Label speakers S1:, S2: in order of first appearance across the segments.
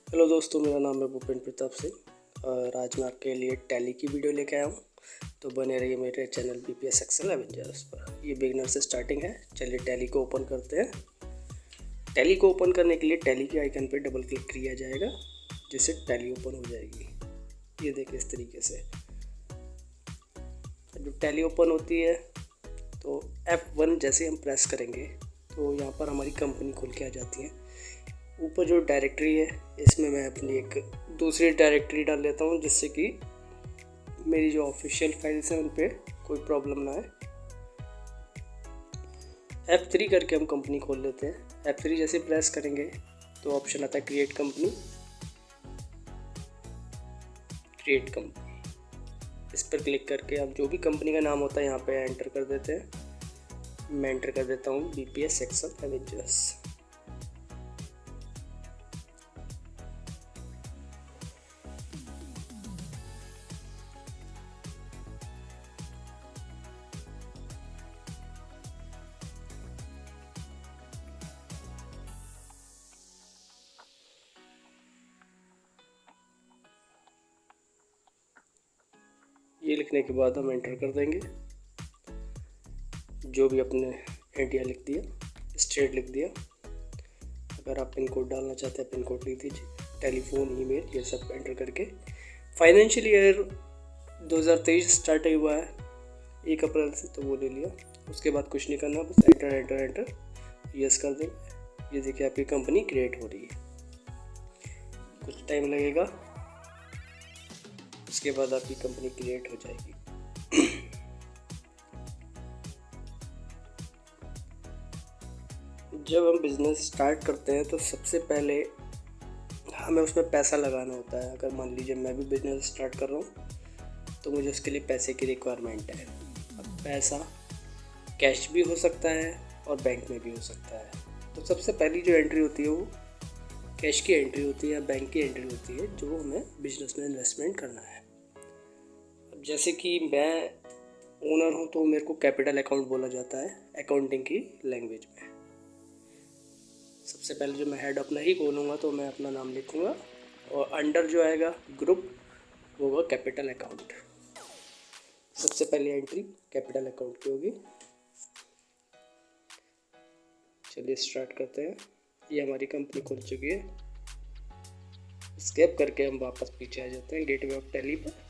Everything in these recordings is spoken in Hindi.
S1: हेलो दोस्तों, मेरा नाम है भूपेंद्र प्रताप सिंह और आज मैं आपके लिए टैली की वीडियो लेके आया हूँ। तो बने रहिए मेरे चैनल BPS एक्सेल एवेंजर्स पर। ये बिगनर से स्टार्टिंग है। चलिए टैली को ओपन करते हैं। टैली को ओपन करने के लिए टैली के आइकन पर डबल क्लिक किया जाएगा, जिससे टैली ओपन हो जाएगी। ये देखिए इस तरीके से। जब टैली ओपन होती है तो F1 जैसे हम प्रेस करेंगे तो यहाँ पर हमारी कंपनी खुल के आ जाती है। ऊपर जो डायरेक्टरी है इसमें मैं अपनी एक दूसरी डायरेक्टरी डाल लेता हूँ, जिससे कि मेरी जो ऑफिशियल फाइल्स हैं उन पर कोई प्रॉब्लम ना आए। F3 करके हम कंपनी खोल लेते हैं। F3 जैसे प्रेस करेंगे तो ऑप्शन आता है क्रिएट कंपनी। इस पर क्लिक करके हम जो भी कंपनी का नाम होता है यहाँ पे एंटर कर देते हैं। मैं एंटर कर देता हूँ BPS एक्सेल एवेंजर्स। ये लिखने के बाद हम एंटर कर देंगे। जो भी अपने इंडिया लिख दिया, स्टेट लिख दिया। अगर आप पिन कोड डालना चाहते हैं पिन कोड लिख दीजिए, टेलीफोन, ईमेल, ये सब एंटर करके। फाइनेंशियल ईयर 2023 स्टार्ट हुआ है 1 अप्रैल से, तो वो ले लिया। उसके बाद कुछ नहीं करना, बस एंटर एंटर एंटर यस कर देंगे। ये देखिए आपकी कंपनी क्रिएट हो रही है। कुछ टाइम लगेगा, उसके बाद आपकी कंपनी क्रिएट हो जाएगी। जब हम बिज़नेस स्टार्ट करते हैं तो सबसे पहले हमें उसमें पैसा लगाना होता है। अगर मान लीजिए मैं भी बिज़नेस स्टार्ट कर रहा हूँ तो मुझे उसके लिए पैसे की रिक्वायरमेंट है। अब पैसा कैश भी हो सकता है और बैंक में भी हो सकता है। तो सबसे पहली जो एंट्री होती है वो कैश की एंट्री होती है, बैंक की एंट्री होती है, जो हमें बिजनेस में इन्वेस्टमेंट करना है। अब जैसे कि मैं ओनर हूँ तो मेरे को कैपिटल अकाउंट बोला जाता है अकाउंटिंग की लैंग्वेज में। सबसे पहले जो मैं हेड अपना ही खोलूँगा तो मैं अपना नाम लिखूँगा और अंडर जो आएगा ग्रुप वो होगा कैपिटल अकाउंट। सबसे पहली एंट्री कैपिटल अकाउंट की होगी। चलिए स्टार्ट करते हैं। ये हमारी कंपनी खुल चुकी है। स्केप करके हम वापस पीछे आ जाते हैं गेटवे ऑफ टैली पर।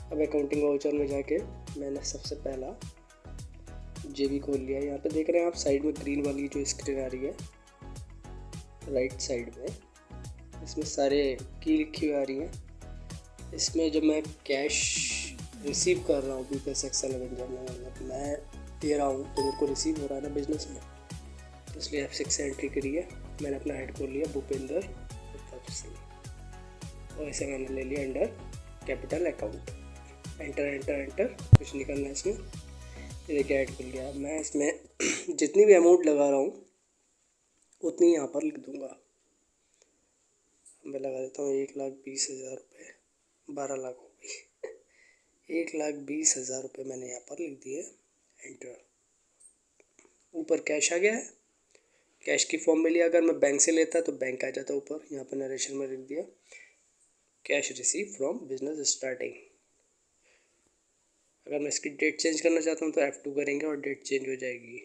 S1: अब अकाउंटिंग वाउचर में जाके मैंने सबसे पहला जेबी खोल लिया। यहाँ पे देख रहे हैं आप साइड में ग्रीन वाली जो स्क्रीन आ रही है राइट साइड में, इसमें सारे की लिखी हुई आ रही है। इसमें जब मैं कैश रिसीव कर रहा हूँ BPS एक्सेल एवेंजर में, मतलब मैं दे रहा हूँ तो मेरे को रिसीव हो रहा है ना बिजनेस में, तो इसलिए F6 से एंट्री करी है। मैंने अपना हेड खोल लिया भूपेंद्र प्रताप सिंह और इसे मैंने ले लिया under capital account. Enter enter enter, कुछ नहीं करना है इसमें। ये देखिए ऐड खुल गया। मैं इसमें जितनी भी अमाउंट लगा रहा हूँ उतनी यहाँ पर लिख दूँगा। मैं लगा देता हूँ 1,20,000 रुपये, 12 लाख हो गई। 1,20,000 रुपये मैंने यहाँ पर लिख दिए, एंटर। ऊपर कैश आ गया है, कैश की फॉर्म में लिया। अगर मैं बैंक से लेता तो बैंक आ जाता ऊपर। यहाँ पर नरेशन में लिख दिया cash receive from business starting. अगर मैं इसकी डेट चेंज करना चाहता हूँ तो F2 करेंगे और डेट चेंज हो जाएगी।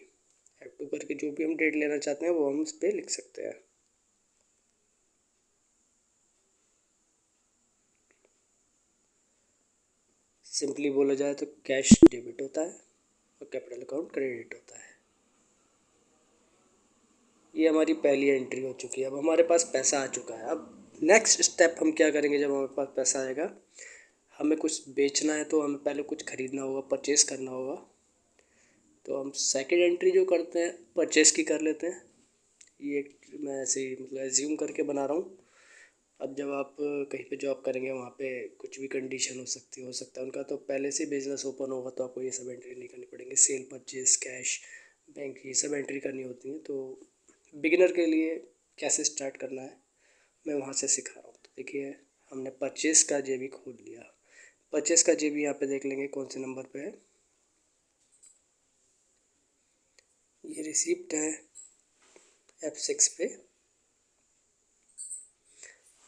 S1: F2 करके जो भी हम डेट लेना चाहते हैं वो हम इस पर लिख सकते हैं। सिंपली बोला जाए तो कैश डेबिट होता है और कैपिटल अकाउंट क्रेडिट होता है। ये हमारी पहली एंट्री हो चुकी है। अब हमारे पास पैसा आ चुका है। अब नेक्स्ट स्टेप हम क्या करेंगे? जब हमारे पास पैसा आएगा, हमें कुछ बेचना है तो हमें पहले कुछ ख़रीदना होगा, परचेज़ करना होगा। तो हम सेकंड एंट्री जो करते हैं परचेज़ की कर लेते हैं। ये मैं ऐसे ही मतलब एज्यूम करके बना रहा हूँ। अब जब आप कहीं पे जॉब करेंगे वहाँ पे कुछ भी कंडीशन हो सकता है उनका, तो पहले से बिज़नेस ओपन होगा तो आपको ये सब एंट्री नहीं करनी पड़ेंगी। सेल, परचेज़, कैश, बैंक, ये सब एंट्री करनी होती हैं। तो बिगिनर के लिए कैसे स्टार्ट करना है मैं वहाँ से सिखा रहा हूँ। तो देखिए हमने परचेज़ का जेबी खोल लिया। परचेज़ का जेबी यहाँ पे देख लेंगे कौन से नंबर पे है। ये रिसिप्ट है F6 पे।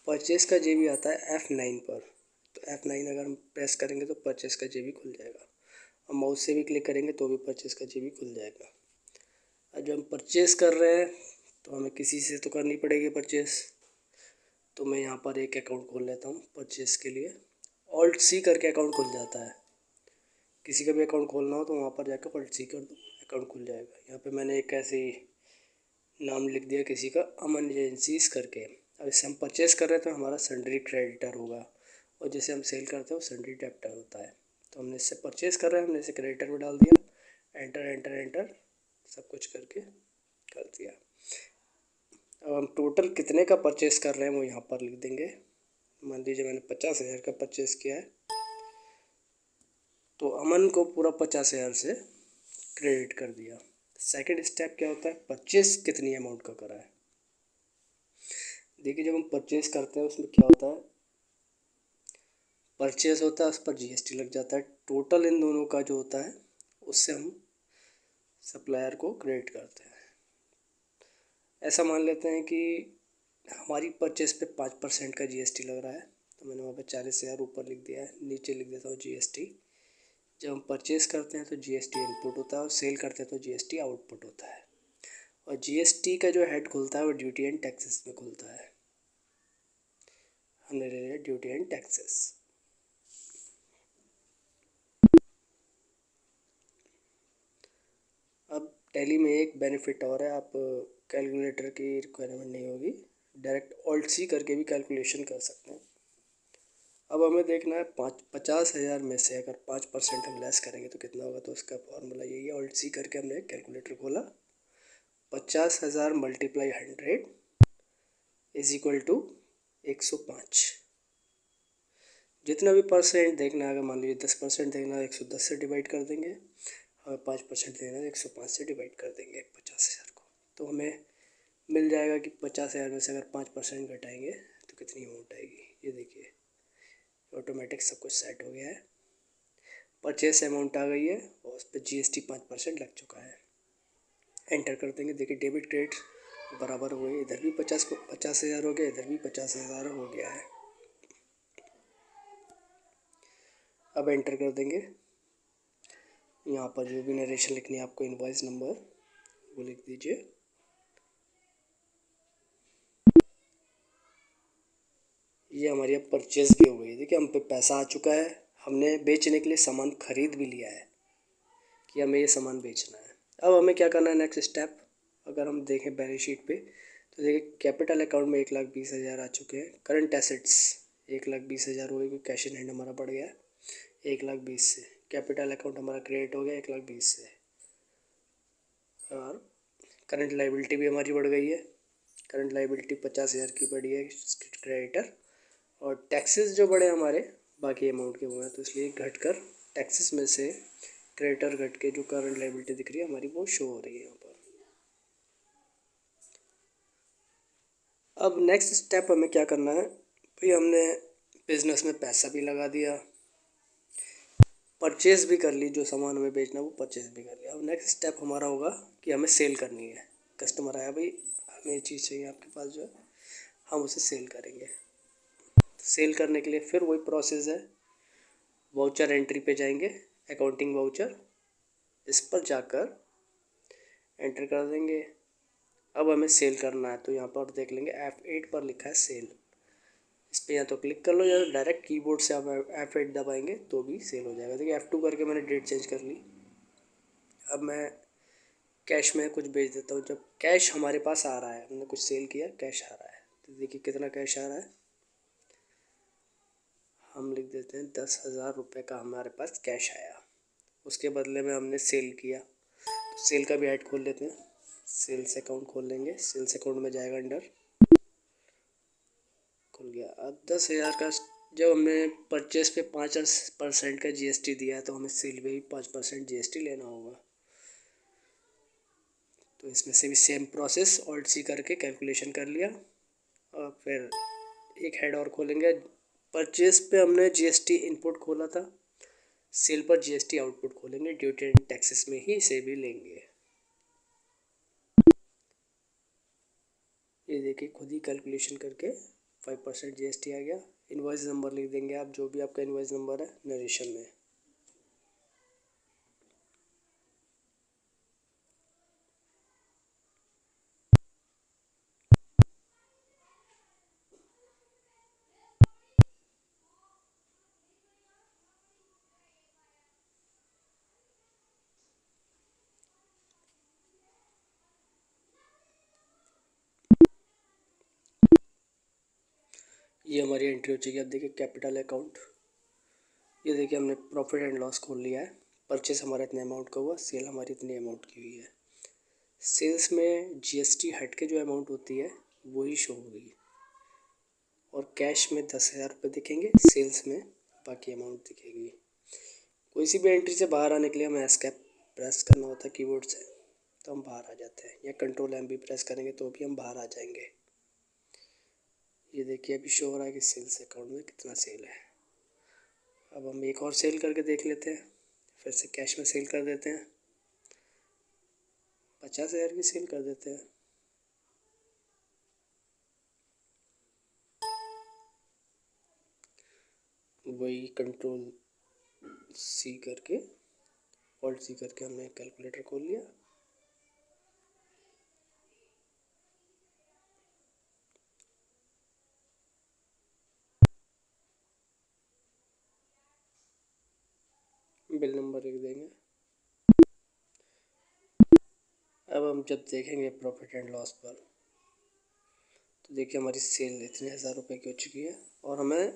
S1: परचेस का जे भी आता है F9 पर, तो F9 अगर हम प्रेस करेंगे तो परचेस का जे भी खुल जाएगा, और माउस से भी क्लिक करेंगे तो भी परचेस का जे भी खुल जाएगा। और जो हम परचेस कर रहे हैं तो हमें किसी से तो करनी पड़ेगी परचेस, तो मैं यहाँ पर एक अकाउंट खोल लेता हूँ परचेस के लिए। Alt+C करके अकाउंट खुल जाता है, किसी का भी अकाउंट खोलना हो तो वहाँ पर जाकर Alt+C कर दो, अकाउंट खुल जाएगा। यहाँ पे मैंने एक ऐसे ही नाम लिख दिया किसी का, अमन एजेंसीज करके। अब इससे हम परचेस कर रहे हैं तो हमारा सन्ड्री क्रेडिटर होगा, और जैसे हम सेल करते हैं वो सन्ड्री डेबिटर होता है। तो हमने इससे परचेस कर रहे हैं, हमने इसे क्रेडिटर में डाल दिया, एंटर एंटर एंटर सब कुछ करके कर दिया। अब हम टोटल कितने का परचेस कर रहे हैं वो यहाँ पर लिख देंगे। मान लीजिए मैंने 50,000 का परचेस किया है, तो अमन को पूरा 50,000 से क्रेडिट कर दिया। सेकंड स्टेप क्या होता है, परचेस कितनी अमाउंट का करा है। देखिए जब हम परचेस करते हैं उसमें क्या होता है, परचेस होता है उस पर जीएसटी लग जाता है। टोटल इन दोनों का जो होता है उससे हम सप्लायर को क्रेडिट करते हैं। ऐसा मान लेते हैं कि हमारी परचेस पे 5% का जीएसटी लग रहा है, तो मैंने वहाँ पे 40,000 ऊपर लिख दिया है, नीचे लिख देता हूँ जीएसटी। जब हम परचेस करते हैं तो जीएसटी इनपुट होता है, और सेल करते हैं तो जीएसटी आउटपुट होता है। और जीएसटी का जो हेड खुलता है वो ड्यूटी एंड टैक्सेस में खुलता है। हमने ले लिया ड्यूटी एंड टैक्सेस। अब टैली में एक बेनिफिट और है, आप कैलकुलेटर की रिक्वायरमेंट नहीं होगी, डायरेक्ट Alt+C करके भी कैलकुलेशन कर सकते हैं। अब हमें देखना है 50,000 में से अगर 5% हम लेस करेंगे तो कितना होगा, तो उसका फॉर्मूला यही है। Alt+C करके हमने कैलकुलेटर खोला, 50,000 × 100 = 105। जितना भी परसेंट देखना है, अगर मान लीजिए 10% देखना है 110 से डिवाइड कर देंगे, हमें 5% देखना है 105 से डिवाइड कर देंगे 50,000 को, तो हमें मिल जाएगा कि 50,000 में से अगर 5% घटाएंगे तो कितनी अमाउंट आएगी। ये देखिए ऑटोमेटिक सब कुछ सेट हो गया है, परचेस अमाउंट आ गई है और उस पर जीएसटी 5% लग चुका है। एंटर कर देंगे, देखिए डेबिट क्रेडिट बराबर हो गए, इधर भी 50,000 हो गया, इधर भी 50,000 हो गया है। अब एंटर कर देंगे, यहाँ पर जो भी नरेशन लिखनी है आपको, इनवॉइस नंबर वो लिख दीजिए। ये हमारी अब परचेज भी हो गई। देखिए हम पे पैसा आ चुका है, हमने बेचने के लिए सामान खरीद भी लिया है कि हमें ये सामान बेचना है। अब हमें क्या करना है, नेक्स्ट स्टेप अगर हम देखें बैलेंस शीट पे तो देखिए कैपिटल अकाउंट में 1,20,000 आ चुके हैं। करंट एसेट्स 1,20,000 हो गई क्योंकि कैश इन हैंड हमारा बढ़ गया 1,20,000 से। कैपिटल अकाउंट हमारा क्रिएट हो गया 1,20,000 से, और करंट लाइबिलिटी भी हमारी बढ़ गई है। करंट लाइबिलिटी 50,000 की बढ़ी है क्रेडिटर, और टैक्सेस जो बढ़े हमारे बाकी अमाउंट के हुए हैं, तो इसलिए घटकर टैक्सेस में से क्रेडिटर घट के जो करंट लाइबिलिटी दिख रही है हमारी वो शो हो रही है यहाँ पर। अब नेक्स्ट स्टेप हमें क्या करना है, भाई हमने बिजनेस में पैसा भी लगा दिया, परचेज़ भी कर ली, जो सामान हमें बेचना है वो परचेज़ भी कर लिया। अब नेक्स्ट स्टेप हमारा होगा कि हमें सेल करनी है। कस्टमर आया, भाई हमें ये चीज़ चाहिए आपके पास जो है, हम उसे सेल करेंगे। सेल करने के लिए फिर वही प्रोसेस है, वाउचर एंट्री पे जाएंगे, अकाउंटिंग वाउचर, इस पर जाकर एंटर कर देंगे। अब हमें सेल करना है तो यहाँ पर देख लेंगे F8 पर लिखा है सेल, इस पर या तो क्लिक कर लो या डायरेक्ट कीबोर्ड से आप F8 दबाएंगे तो भी सेल हो जाएगा। देखिए F2 करके मैंने डेट चेंज कर ली। अब मैं कैश में कुछ बेच देता हूँ। जब कैश हमारे पास आ रहा है, हमने कुछ सेल किया, कैश आ रहा है, तो देखिए कितना कैश आ रहा है, हम लिख देते हैं 10,000 रुपये का हमारे पास कैश आया। उसके बदले में हमने सेल किया, तो सेल का भी ऐड खोल लेते हैं, सेल्स अकाउंट खोल लेंगे। सेल्स अकाउंट में जाएगा, अंडर खुल गया। अब 10,000 का जब हमने परचेस पे 5% का जीएसटी दिया है तो हमें सेल पे भी 5% जीएसटी लेना होगा। तो इसमें से भी सेम प्रोसेस Alt+C करके कैलकुलेशन कर लिया, और फिर एक हेड और खोलेंगे। परचेस पे हमने जीएसटी इनपुट खोला था, सेल पर जीएसटी आउटपुट खोलेंगे, ड्यूटी एंड टैक्सेस में ही इसे भी लेंगे। ये देखिए खुद ही कैलकुलेशन करके 5% GST आ गया। इनवॉइस नंबर लिख देंगे आप, जो भी आपका इनवॉइस नंबर है नरेशन में। ये हमारी एंट्री हो चुकी है। अब देखिए कैपिटल अकाउंट, ये देखिए हमने प्रॉफिट एंड लॉस खोल लिया है। परचेस हमारा इतने अमाउंट का हुआ, सेल हमारी इतनी अमाउंट की हुई है। सेल्स में GST हट के जो अमाउंट होती है वही शो होगी, और कैश में 10,000 रुपये दिखेंगे, सेल्स में बाकी अमाउंट दिखेगी। कोई सी भी एंट्री से बाहर आने के लिए हमें एस्केप प्रेस करना होता है कीबोर्ड से, तो हम बाहर आ जाते हैं, या Ctrl+M भी प्रेस करेंगे तो भी हम बाहर आ जाएंगे। ये देखिए अभी शो हो रहा है कि सेल्स अकाउंट में कितना सेल है। अब हम एक और सेल करके देख लेते हैं, फिर से कैश में सेल कर देते हैं, 50,000 की सेल कर देते हैं। वही Ctrl+C करके, Alt+C करके हमने कैलकुलेटर खोल लिया। बिल नंबर लिख देंगे। अब हम जब देखेंगे प्रॉफिट एंड लॉस पर, तो देखिए हमारी सेल इतने 1,000 रुपये की हो चुकी है, और हमें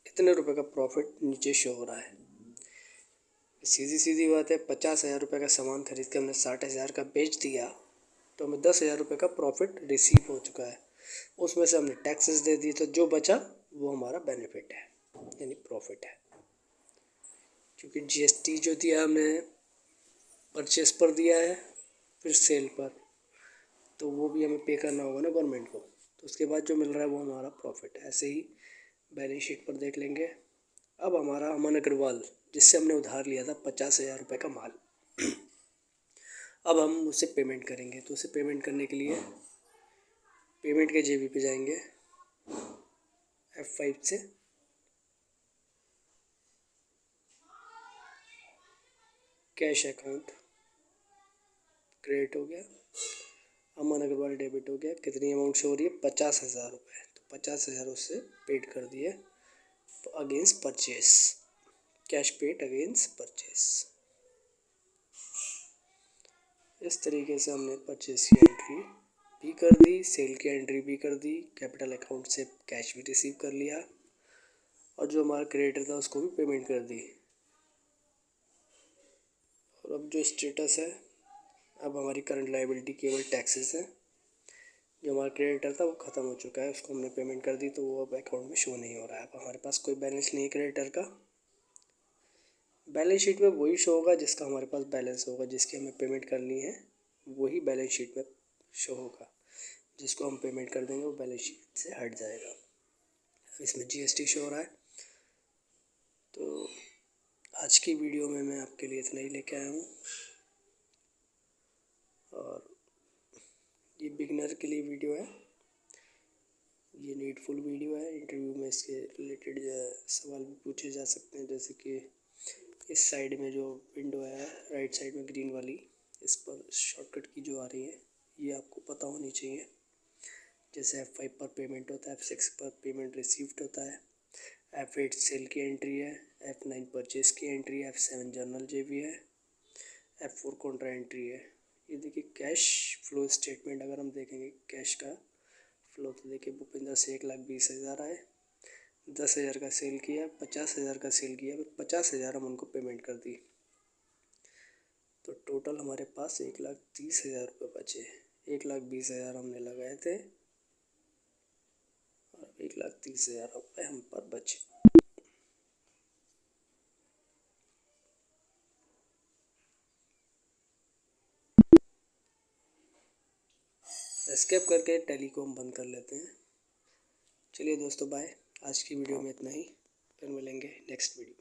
S1: इतने रुपए का प्रॉफिट नीचे शो हो रहा है। सीधी सीधी बात है, 50,000 रुपये का सामान खरीद के हमने 60,000 का बेच दिया, तो हमें 10,000 रुपये का प्रॉफिट रिसीव हो चुका है। उसमें से हमने टैक्सेस दे दिए, तो जो बचा वो हमारा बेनिफिट है, यानी प्रॉफिट है। क्योंकि GST जो दिया हमने परचेस पर दिया है, फिर सेल पर, तो वो भी हमें पे करना होगा ना गवर्नमेंट को, तो उसके बाद जो मिल रहा है वो हमारा प्रॉफिट है। ऐसे ही बैलेंस शीट पर देख लेंगे। अब हमारा अमन अग्रवाल, जिससे हमने उधार लिया था 50,000 रुपये का माल, अब हम उसे पेमेंट करेंगे। तो उसे पेमेंट करने के लिए पेमेंट के JB पे जाएंगे, F5 से कैश अकाउंट क्रेडिट हो गया, अमन अग्रवाल डेबिट हो गया। कितनी अमाउंट शो हो रही है? 50,000 रुपये। तो 50,000 उससे पेड कर दिए against purchase, cash paid against purchase. इस तरीके से हमने परचेस की एंट्री भी कर दी, सेल की एंट्री भी कर दी, कैपिटल अकाउंट से कैश भी रिसीव कर लिया, और जो हमारा क्रेडिटर था उसको भी पेमेंट कर दी। और अब जो स्टेटस है, अब हमारी करंट लायबिलिटी केवल टैक्सेस है। जो हमारा क्रेडिटर था वो ख़त्म हो चुका है, उसको हमने पेमेंट कर दी, तो वो अब अकाउंट में शो नहीं हो रहा है। अब हमारे पास कोई बैलेंस नहीं है क्रेडिटर का। बैलेंस शीट में वही शो होगा जिसका हमारे पास बैलेंस होगा, जिसकी हमें पेमेंट करनी है वही बैलेंस शीट में शो होगा। जिसको हम पेमेंट कर देंगे वो बैलेंस शीट से हट जाएगा। इसमें GST शो हो रहा है। तो आज की वीडियो में मैं आपके लिए इतना ही लेके आया हूँ, और ये बिगनर के लिए वीडियो है, ये नीडफुल वीडियो है। इंटरव्यू में इसके रिलेटेड सवाल भी पूछे जा सकते हैं, जैसे कि इस साइड में जो विंडो है राइट साइड में ग्रीन वाली, इस पर शॉर्टकट की जो आ रही है ये आपको पता होनी चाहिए। जैसे F5 पर पेमेंट होता है, F6 पर पेमेंट रिसीव्ड होता है, F8 सेल की एंट्री है, F9 परचेस की एंट्री है, F7 जर्नल JB है, F4 कॉन्ट्रा एंट्री है। ये देखिए कैश फ्लो स्टेटमेंट, अगर हम देखेंगे कैश का फ्लो, तो देखिए भूपेंद्र से 1,20,000 आए, 10,000 का सेल किया, 50,000 का सेल किया, फिर 50,000 हम उनको पेमेंट कर दी, तो टोटल हमारे पास 1,30,000 रुपये बचे। 1,20,000 हमने लगाए थे, और 1,30,000 रुपये हम पर बचे। एस्केप करके टैली को हम बंद कर लेते हैं। चलिए दोस्तों, बाय। आज की वीडियो में इतना ही, फिर मिलेंगे नेक्स्ट वीडियो।